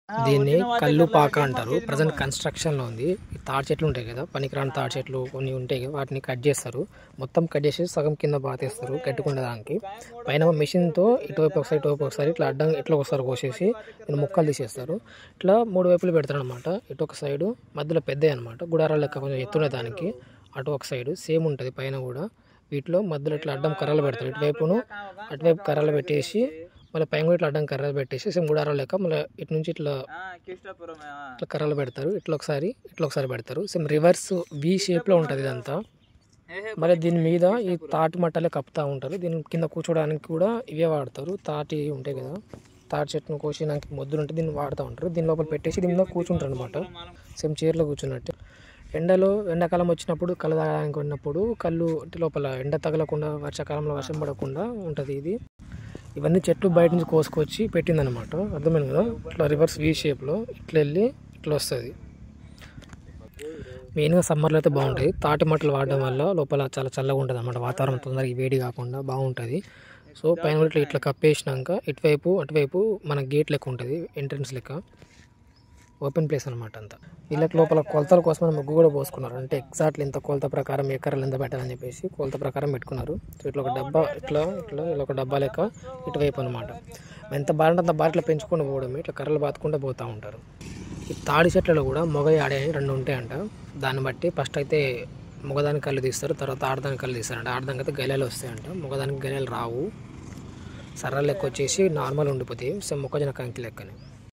దీన్ని కల్లు పాక అంటారు. ప్రజెంట్ కన్స్ట్రక్షన్లో ఉంది. ఈ తాడి చెట్లు ఉంటాయి కదా, పనికిరాని తాడి చెట్లు కొన్ని ఉంటాయి కదా, వాటిని కట్ చేస్తారు. మొత్తం కట్ చేసి సగం కింద బాతేస్తారు గట్టుకునే దానికి. పైన మెషిన్తో ఇటువైపు ఒకసారి ఇట్లా అడ్డం ఇట్లా ఒకసారి కోసేసి దీన్ని ముక్కలు తీసేస్తారు. ఇట్లా 3 వైపులు పెడతారు అనమాట. ఇటు ఒక సైడు మధ్యలో పెద్దవి అనమాట, గుడారాల లెక్క కొంచెం ఎత్తునే దానికి. అటు ఒక సైడు సేమ్ ఉంటుంది పైన కూడా. వీటిలో మధ్యలో ఇట్లా అడ్డం కర్రలు పెడతారు. అటువైపు కర్రలు పెట్టేసి మళ్ళీ పైన ఇట్లా అడ్డం కర్రలు పెట్టేసి సేమ్ గుడారాలు లెక్క మళ్ళీ ఇటు నుంచి ఇట్లా కర్రలు పెడతారు. ఇట్లా ఒకసారి పెడతారు. సేమ్ రివర్స్ వి షేప్లో ఉంటుంది ఇదంతా. మరి దీని మీద ఈ తాటి మట్టలే కప్పుతూ ఉంటారు. దీని కింద కూర్చోడానికి కూడా ఇవే వాడతారు. తాటి ఉంటాయి కదా, తాటి చెట్టును కోసినానికి మొద్దులు ఉంటే దీన్ని వాడుతూ ఉంటారు. దీని లోపల పెట్టేసి దీని మీద కూర్చుంటారు అనమాట. సేమ్ చైర్లో కూర్చున్నట్టు. ఎండాకాలం వచ్చినప్పుడు కళ్ళు తాగడానికి ఉన్నప్పుడు కళ్ళు లోపల ఎండ తగలకుండా, వర్షాకాలంలో వర్షం పడకుండా ఉంటుంది ఇది. ఇవన్నీ చెట్లు బయట నుంచి కోసుకొచ్చి పెట్టిందనమాట. అర్థమైంది కదా. ఇట్లా రివర్స్ వి షేప్లో ఇట్లా వెళ్ళి ఇట్లా వస్తుంది. మెయిన్గా సమ్మర్లో అయితే బాగుంటుంది. తాటి మట్టలు వాడడం వల్ల లోపల చాలా చల్లగా ఉంటుంది అన్నమాట. వాతావరణం తొందరగా వేడి కాకుండా బాగుంటుంది. సో పైన కూడా ఇట్లా కప్పేసినాక అటువైపు మన గేట్ లెక్క ఉంటుంది, ఎంట్రన్స్ లెక్క ఓపెన్ ప్లేస్ అనమాట అంతా. వీళ్ళకి లోపల కొలతల కోసం ముగ్గు కూడా పోసుకున్నారు. అంటే ఎగ్జాక్ట్లీ ఇంత కొలత ప్రకారం ఎకరాలు ఎంత పెట్టాలని చెప్పేసి కొలత ప్రకారం పెట్టుకున్నారు. సో ఇట్లా ఒక డబ్బా ఇట్లా ఒక డబ్బా లెక్క ఇటువైపు అనమాట. ఎంత బాగుంటే అంత బాగా ఇట్లా పెంచుకొని పోవడమే, ఇట్లా కర్రలు బాతుకుంటూ పోతూ ఉంటారు. ఈ తాడి చెట్లలో కూడా మగ ఆడే అని 2 ఉంటాయంట. దాన్ని బట్టి ఫస్ట్ అయితే మగదానికి కళ్ళు తీస్తారు, తర్వాత ఆడదానికి కళ్ళు తీస్తారంట. ఆడదానికి అయితే గెలలు వస్తాయంట, మగదానికి గెలలు రావు. సర్ర లెక్క వచ్చేసి నార్మల్ ఉండిపోతాయి. సో మొక్కజొన్న కంకి లెక్కనే.